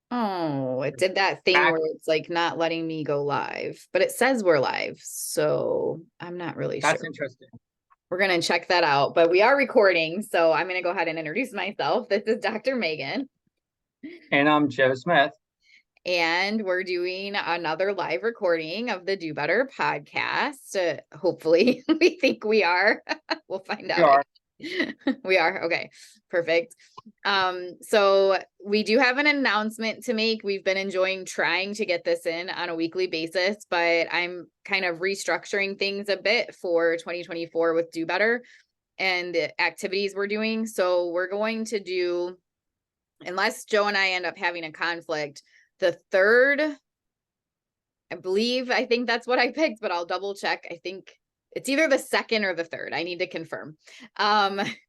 Oh, it did that thing Back, where it's like not letting me go live, but it says we're live. So I'm not really that's sure. interesting. We're going to check that out, but we are recording. So I'm going to go ahead and introduce myself. This is Dr. Megan, And I'm Joe Smith. and we're doing another live recording of the Do Better podcast. Hopefully, we think we are. We'll find We out. are. We are. Okay, perfect. So we do have an announcement to make. We've been enjoying trying to get this in on a weekly basis, but I'm kind of restructuring things a bit for 2024 with Do Better and the activities we're doing. So we're going to do, unless Joe and I end up having a conflict, the third, I think that's what I picked, but I'll double check. I think it's either the second or the third. I need to confirm.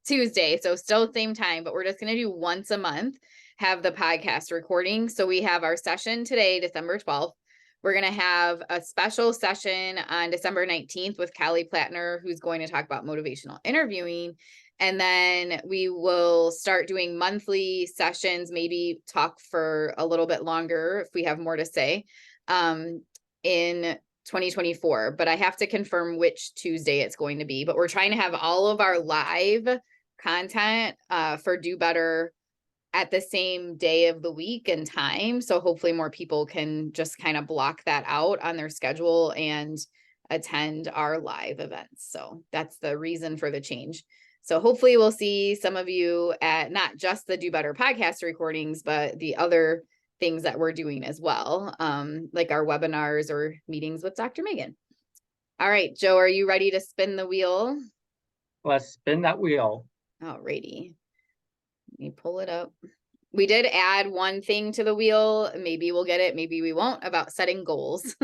Tuesday. So still same time, but we're just going to do once a month, have the podcast recording. So we have our session today, December 12th. We're going to have a special session on December 19th with Callie Plattner, who's going to talk about motivational interviewing. And then we will start doing monthly sessions, maybe talk for a little bit longer if we have more to say. In 2024, but I have to confirm which Tuesday it's going to be. But we're trying to have all of our live content for Do Better at the same day of the week and time. So hopefully more people can just kind of block that out on their schedule and attend our live events. So that's the reason for the change. So hopefully we'll see some of you at not just the Do Better podcast recordings, but the other things that we're doing as well, like our webinars or meetings with Dr. Megan. All right, Joe, are you ready to spin the wheel? Let's spin that wheel. All righty. Let me pull it up. We did add one thing to the wheel. Maybe we'll get it, maybe we won't, about setting goals.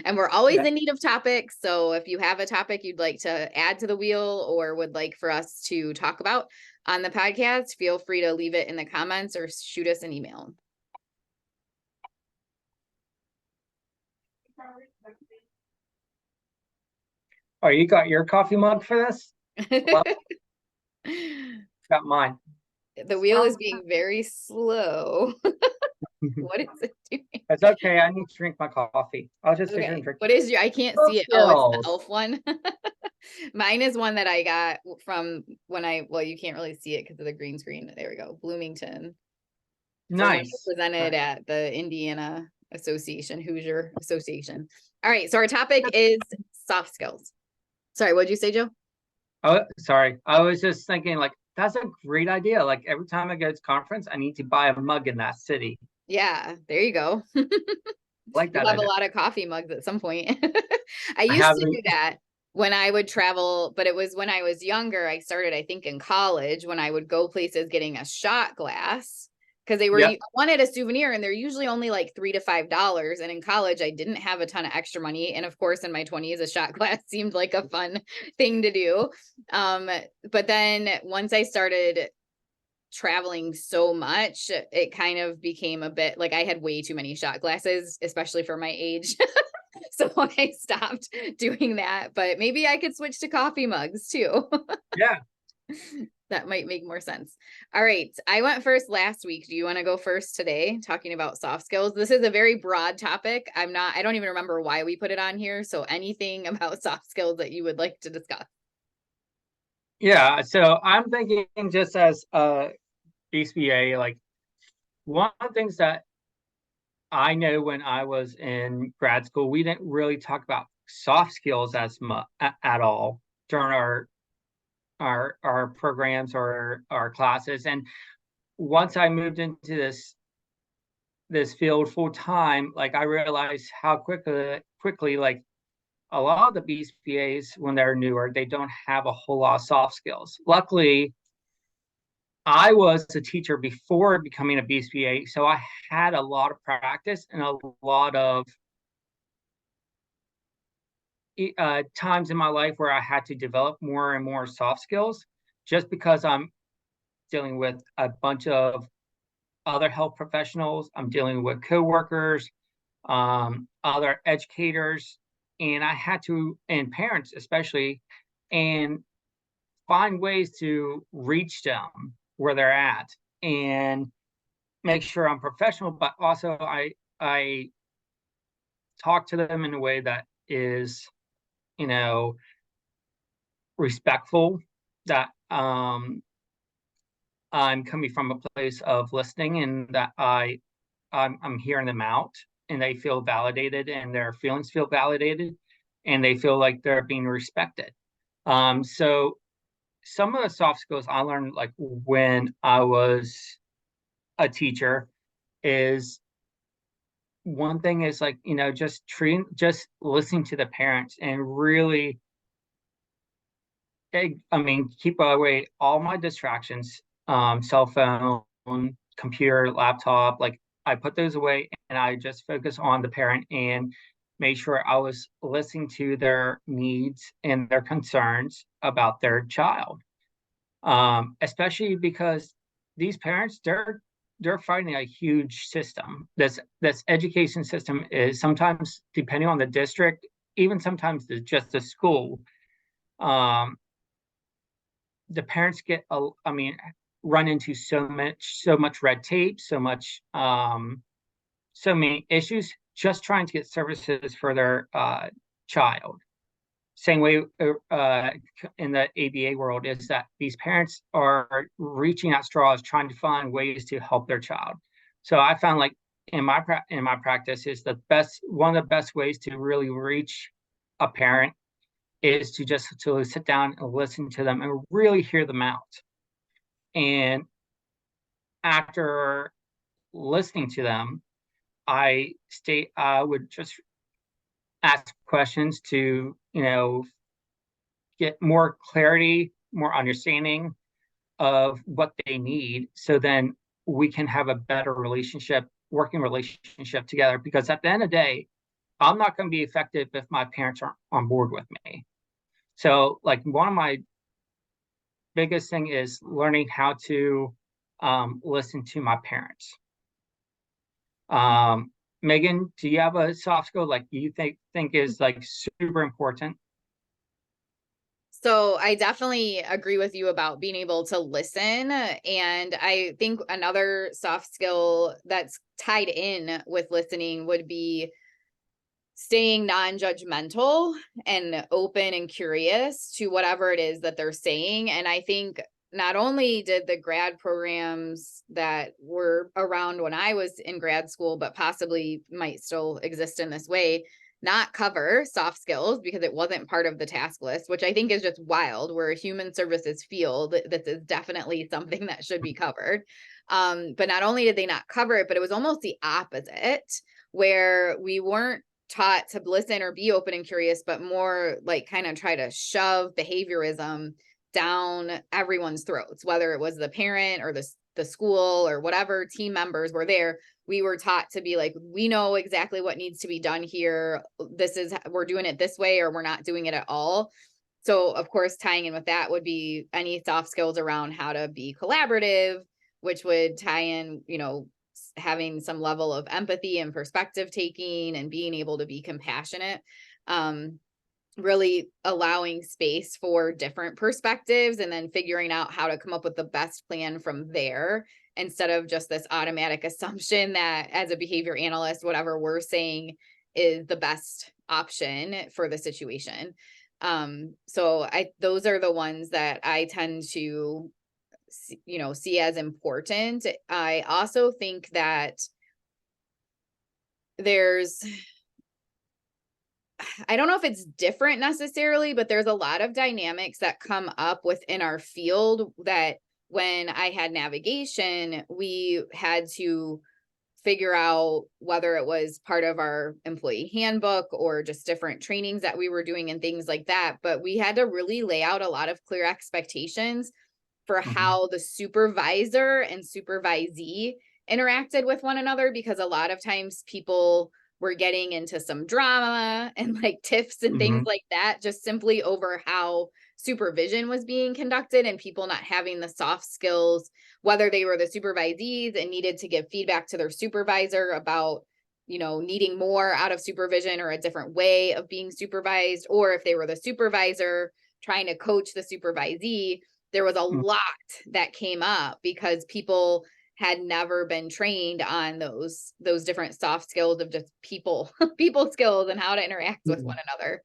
And we're always Yeah. in need of topics. So if you have a topic you'd like to add to the wheel or would like for us to talk about on the podcast, feel free to leave it in the comments or shoot us an email. Oh, you got your coffee mug for this? Well, got mine. The wheel is being very slow. What is it doing? It's okay. I need to drink my coffee. I'll just sit here and Okay. drink What is your, I can't those see it. Oh, it's the skills. elf one. Mine is one that I got from when well, you can't really see it because of the green screen. There we go. Bloomington. For when I Nice. presented Nice. at the Indiana Association, Hoosier Association. All right. So our topic is soft skills. Sorry, what'd you say, Joe? Oh, sorry. I was just thinking, like, that's a great idea. Like, every time I go to conference, I need to buy a mug in that city. Yeah, there you go. I like You'll that have a idea. lot of coffee mugs at some point. I I used to haven't. do that when I would travel, but it was when I was younger. I started, I think, in college when I would go places getting a shot glass because they were Yep. wanted a souvenir and they're usually only like $3 to $5. And in college, I didn't have a ton of extra money. And of course, in my 20s, a shot glass seemed like a fun thing to do. But then once I started traveling so much, it kind of became a bit like I had way too many shot glasses, especially for my age. So I stopped doing that, but maybe I could switch to coffee mugs too. Yeah. That might make more sense. All right. I went first last week. Do you want to go first today talking about soft skills? This is a very broad topic. I don't even remember why we put it on here. So anything about soft skills that you would like to discuss. Yeah. So I'm thinking just as a BCBA, like one of the things that I know when I was in grad school, we didn't really talk about soft skills as much at all during our programs or our classes. And once I moved into this field full time, like I realized how quickly like a lot of the BCBAs when they're newer, they don't have a whole lot of soft skills. Luckily, I was a teacher before becoming a BCBA, so I had a lot of practice and a lot of times in my life where I had to develop more and more soft skills just because I'm dealing with a bunch of other health professionals, I'm dealing with coworkers, other educators, and I had to, and parents especially, and find ways to reach them where they're at. And make sure I'm professional, but also I talk to them in a way that is, you know, respectful, that I'm coming from a place of listening, and that I'm hearing them out, and they feel validated, and their feelings feel validated, and they feel like they're being respected. So some of the soft skills I learned like when I was a teacher is, one thing is like, just listening to the parents and really, I mean, keep away all my distractions, cell phone, computer, laptop. Like I put those away and I just focus on the parent and made sure I was listening to their needs and their concerns about their child. Especially because these parents, they're fighting a huge system. This education system is sometimes, depending on the district, even sometimes just the school. Um, the parents I mean, run into so much red tape, so many issues just trying to get services for their child. Same way in the ABA world is that these parents are reaching out straws, trying to find ways to help their child. So I found like in my practice is one of the best ways to really reach a parent is to sit down and listen to them and really hear them out. And after listening to them, I would just ask questions to, get more clarity, more understanding of what they need. So then we can have a better working relationship together. Because at the end of the day, I'm not going to be effective if my parents aren't on board with me. So like one of my biggest thing is learning how to listen to my parents. Megan, do you have a soft skill like you think is like super important? So I definitely agree with you about being able to listen. And I think another soft skill that's tied in with listening would be staying non-judgmental and open and curious to whatever it is that they're saying. And I think not only did the grad programs that were around when I was in grad school, but possibly might still exist in this way, not cover soft skills because it wasn't part of the task list, which I think is just wild. We're a human services field. This is definitely something that should be covered. But not only did they not cover it, but it was almost the opposite, where we weren't taught to listen or be open and curious, but more like kind of try to shove behaviorism down everyone's throats, whether it was the parent or the school or whatever team members were there. We were taught to be like, we know exactly what needs to be done here. We're doing it this way, or we're not doing it at all. So of course, tying in with that would be any soft skills around how to be collaborative, which would tie in, having some level of empathy and perspective taking and being able to be compassionate. Really allowing space for different perspectives and then figuring out how to come up with the best plan from there, instead of just this automatic assumption that as a behavior analyst, whatever we're saying is the best option for the situation. So those are the ones that I tend to see as important. I also think that I don't know if it's different necessarily, but there's a lot of dynamics that come up within our field that when I had navigation, we had to figure out whether it was part of our employee handbook or just different trainings that we were doing and things like that. But we had to really lay out a lot of clear expectations for how the supervisor and supervisee interacted with one another, because a lot of times people were getting into some drama and like tiffs and things Mm-hmm. like that, just simply over how supervision was being conducted, and people not having the soft skills, whether they were the supervisees and needed to give feedback to their supervisor about needing more out of supervision or a different way of being supervised, or if they were the supervisor trying to coach the supervisee. There was a lot that came up because people had never been trained on those different soft skills of just people skills and how to interact with one another.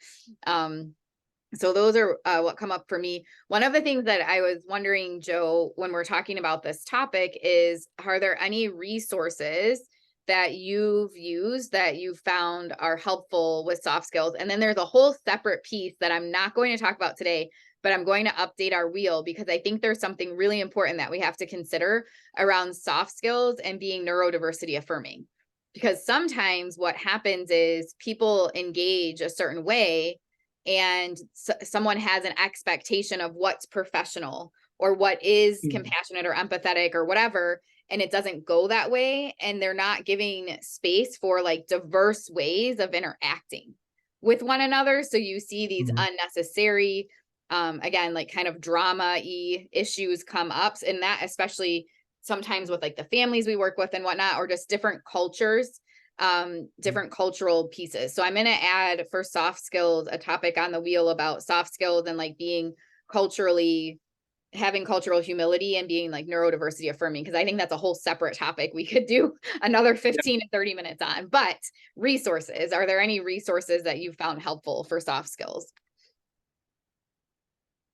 So those are what come up for me. One of the things that I was wondering, Joe, when we're talking about this topic is, are there any resources that you've used that you found are helpful with soft skills? And then there's a whole separate piece that I'm not going to talk about today, but I'm going to update our wheel because I think there's something really important that we have to consider around soft skills and being neurodiversity affirming. Because sometimes what happens is people engage a certain way and someone has an expectation of what's professional or what is compassionate or empathetic or whatever, and it doesn't go that way, and they're not giving space for like diverse ways of interacting with one another. So you see these unnecessary again, like kind of drama-y issues come up, and that especially sometimes with like the families we work with and whatnot, or just different cultures, different cultural pieces. So I'm going to add for soft skills a topic on the wheel about soft skills and like being culturally, having cultural humility and being like neurodiversity affirming, because I think that's a whole separate topic we could do another 15 to 30 minutes on. But resources, are there any resources that you found helpful for soft skills?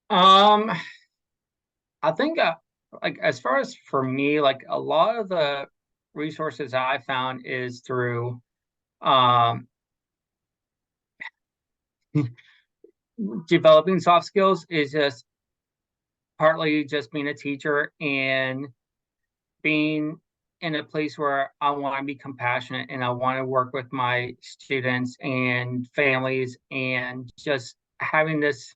I think like as far as for me, like a lot of the resources I found is through um developing soft skills is just partly just being a teacher and being in a place where I want to be compassionate and I want to work with my students and families and just having this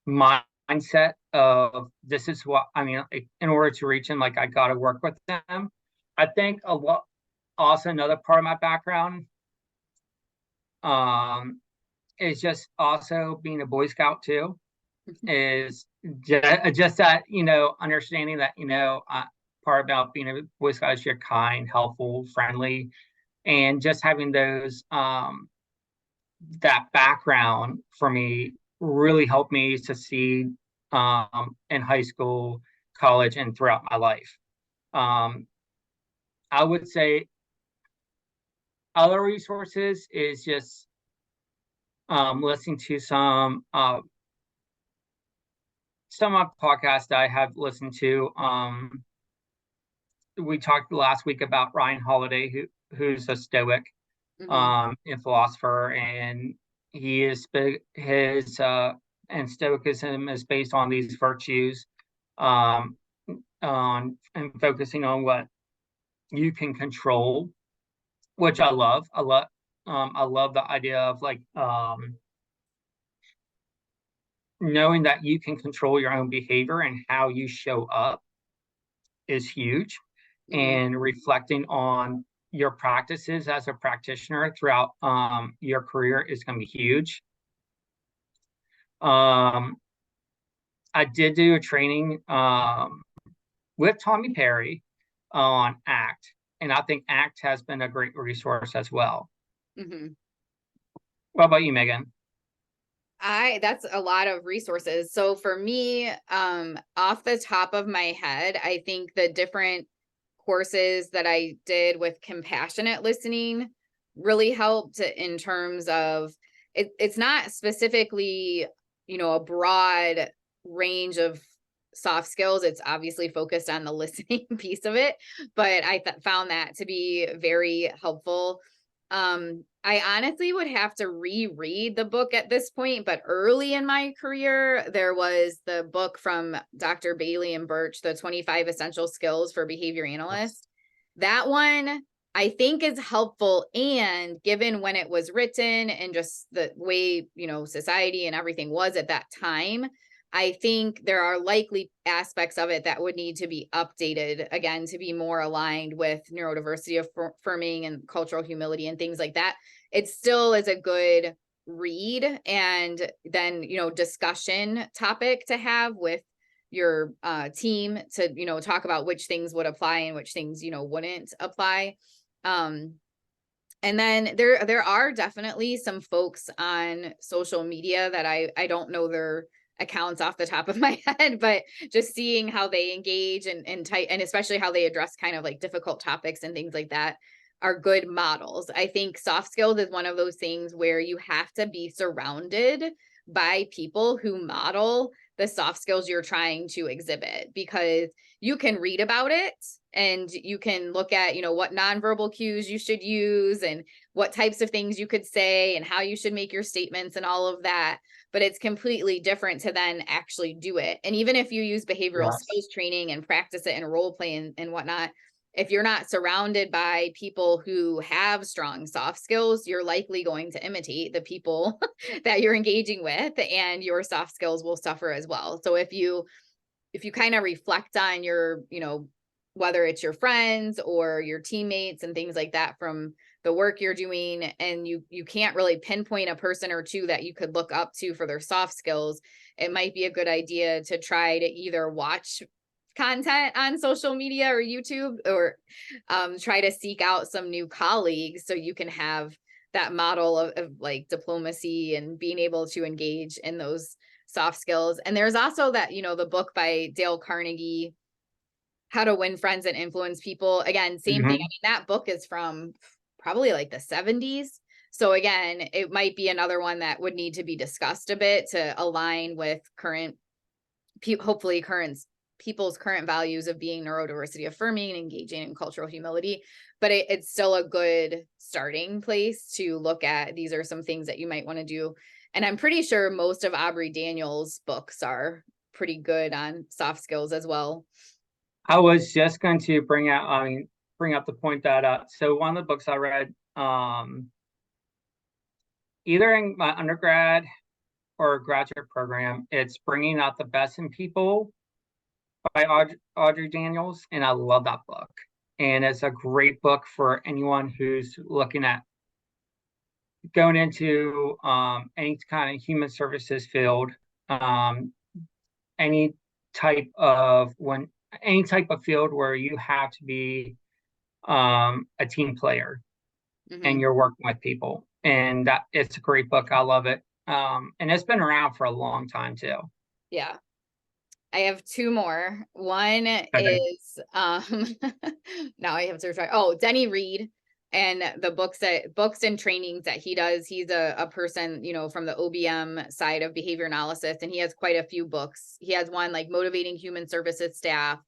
mindset of this is what I mean, like, in order to reach them, like I got to work with them. I think a lot, also another part of my background um, is just also being a Boy Scout too, is just that, understanding that, part about being a Boy Scout is you're kind, helpful, friendly, and just having those, that background for me really helped me succeed in high school, college, and throughout my life. I would say other resources is just listening to some of podcasts that I have listened to. We talked last week about Ryan Holiday, who's a Stoic and philosopher, and he is his and Stoicism is based on these virtues, on and focusing on what you can control, which I love. I love the idea of like knowing that you can control your own behavior and how you show up is huge, and reflecting on your practices as a practitioner throughout your career is going to be huge. I did do a training with Tommy Perry on ACT, and I think ACT has been a great resource as well. What about you, Megan? That's a lot of resources. So for me, off the top of my head, I think the different courses that I did with compassionate listening really helped in terms of it's not specifically, a broad range of soft skills. It's obviously focused on the listening piece of it, but I found that to be very helpful. I honestly would have to reread the book at this point, but early in my career, there was the book from Dr. Bailey and Birch, the 25 Essential Skills for Behavior Analysts. That one I think is helpful. And given when it was written and just the way, society and everything was at that time, I think there are likely aspects of it that would need to be updated again to be more aligned with neurodiversity affirming and cultural humility and things like that. It still is a good read and then, discussion topic to have with your team to, talk about which things would apply and which things, wouldn't apply. And then there are definitely some folks on social media that I don't know their accounts off the top of my head, but just seeing how they engage and type, and especially how they address kind of like difficult topics and things like that are good models. I think soft skills is one of those things where you have to be surrounded by people who model the soft skills you're trying to exhibit, because you can read about it and you can look at, what nonverbal cues you should use and what types of things you could say and how you should make your statements and all of that. But it's completely different to then actually do it. And even if you use behavioral Yes. skills training and practice it in role play and whatnot, if you're not surrounded by people who have strong soft skills, you're likely going to imitate the people that you're engaging with, and your soft skills will suffer as well. So if you kind of reflect on your, whether it's your friends or your teammates and things like that from the work you're doing, and you can't really pinpoint a person or two that you could look up to for their soft skills, it might be a good idea to try to either watch content on social media or YouTube, or try to seek out some new colleagues so you can have that model of like diplomacy and being able to engage in those soft skills. And there's also that, the book by Dale Carnegie, How to Win Friends and Influence People. Again, same thing. I mean, that book is from probably like the 70s. So again, it might be another one that would need to be discussed a bit to align with hopefully current people's current values of being neurodiversity affirming and engaging in cultural humility. But it's still a good starting place to look at. These are some things that you might want to do. And I'm pretty sure most of Aubrey Daniels' books are pretty good on soft skills as well. I was just going to bring up the point that so one of the books I read, either in my undergrad or graduate program, it's Bringing Out the Best in People by Audrey Daniels, and I love that book. And it's a great book for anyone who's looking at going into any kind of human services field, any type of field where you have to be a team player and you're working with people. And that it's a great book. I love it. And it's been around for a long time too. Yeah. I have two more. One is now I have to try. Oh, Denny Reed, and the books and trainings that he does. He's a person, from the OBM side of behavior analysis, and he has quite a few books. He has one like Motivating Human Services Staff,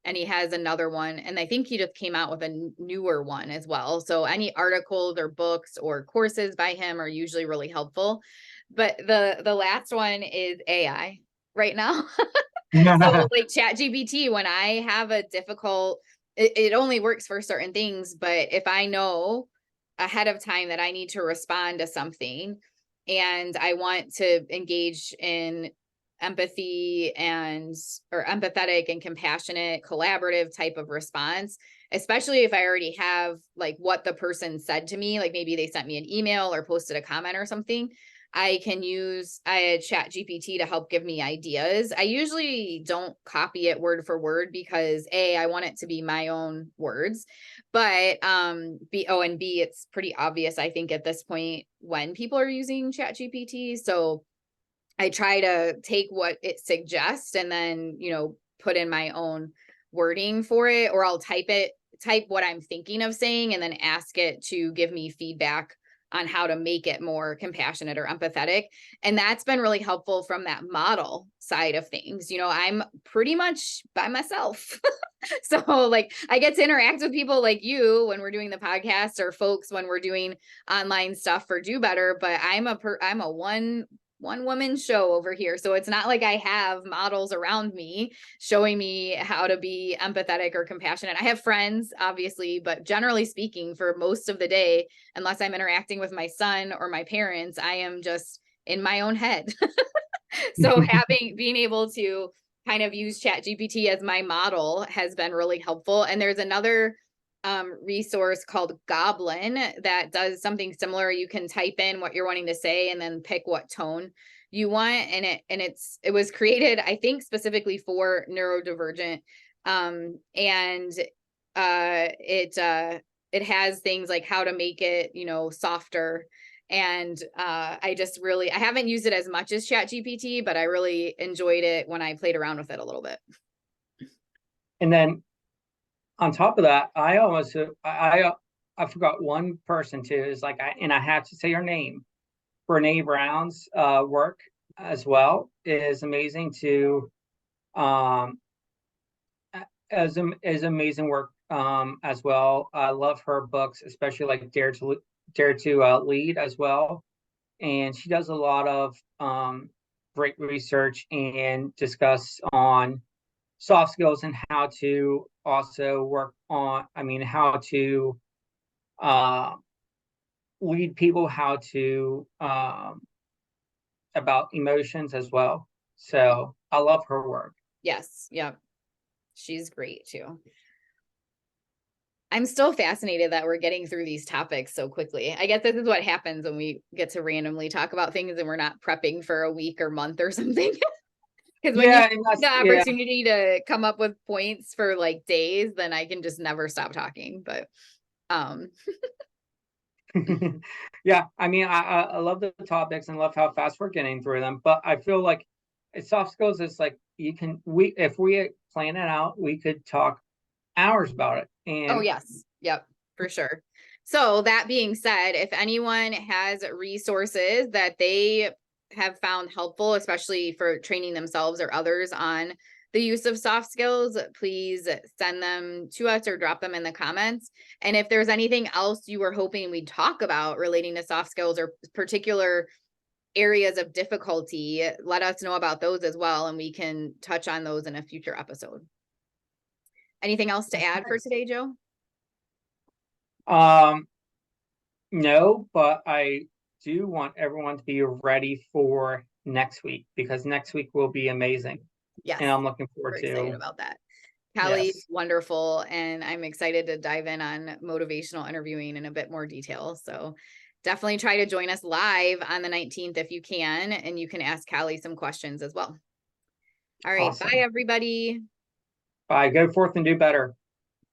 and he has another one, and I think he just came out with a newer one as well. So any articles or books or courses by him are usually really helpful. But the last one is AI right now. So like ChatGPT, when I have a difficult, it only works for certain things, but if I know ahead of time that I need to respond to something and I want to engage in empathy or empathetic and compassionate, collaborative type of response, especially if I already have like what the person said to me, like maybe they sent me an email or posted a comment or something, I can use Chat GPT to help give me ideas. I usually don't copy it word for word because I want it to be my own words, but B, it's pretty obvious, I think, at this point when people are using Chat GPT. So I try to take what it suggests and then, put in my own wording for it, or I'll type what I'm thinking of saying and then ask it to give me feedback on how to make it more compassionate or empathetic. And that's been really helpful from that model side of things. I'm pretty much by myself. So like I get to interact with people like you when we're doing the podcast, or folks when we're doing online stuff for Do Better, but I'm a one woman show over here. So it's not like I have models around me showing me how to be empathetic or compassionate. I have friends, obviously, but generally speaking, for most of the day, unless I'm interacting with my son or my parents, I am just in my own head. So being able to kind of use Chat GPT as my model has been really helpful. And there's another resource called Goblin that does something similar. You can type in what you're wanting to say and then pick what tone you want, and it was created, I think, specifically for neurodivergent, and it has things like how to make it softer And I haven't used it as much as ChatGPT, but I really enjoyed it when I played around with it a little bit. And then on top of that, I forgot one person too. Is like I have to say her name. Brene Brown's work as well is amazing to as amazing work as well. I love her books, especially like Dare to Lead as well. And she does a lot of great research and discuss on soft skills and how to also work on, how to uh, lead people, how to about emotions as well. So I love her work. Yes. Yep. She's great too. I'm still fascinated that we're getting through these topics so quickly. I guess this is what happens when we get to randomly talk about things and we're not prepping for a week or month or something. Because when you Yeah, have the opportunity to come up with points for like days, then I can just never stop talking. But yeah, I love the topics and love how fast we're getting through them. But I feel like soft skills is like if we plan it out, we could talk hours about it. oh And yes, yep, for sure. So that being said, if anyone has resources that they have found helpful, especially for training themselves or others on the use of soft skills, please send them to us or drop them in the comments. And if there's anything else you were hoping we'd talk about relating to soft skills or particular areas of difficulty, let us know about those as well, and we can touch on those in a future episode. Anything else to add for today, Joe? No, but I do want everyone to be ready for next week because next week will be amazing. Yes. And I'm looking forward to excited about that. Callie, yes. Wonderful. And I'm excited to dive in on motivational interviewing in a bit more detail. So definitely try to join us live on the 19th if you can, and you can ask Callie some questions as well. All right. Awesome. Bye, everybody. Bye. Go forth and do better.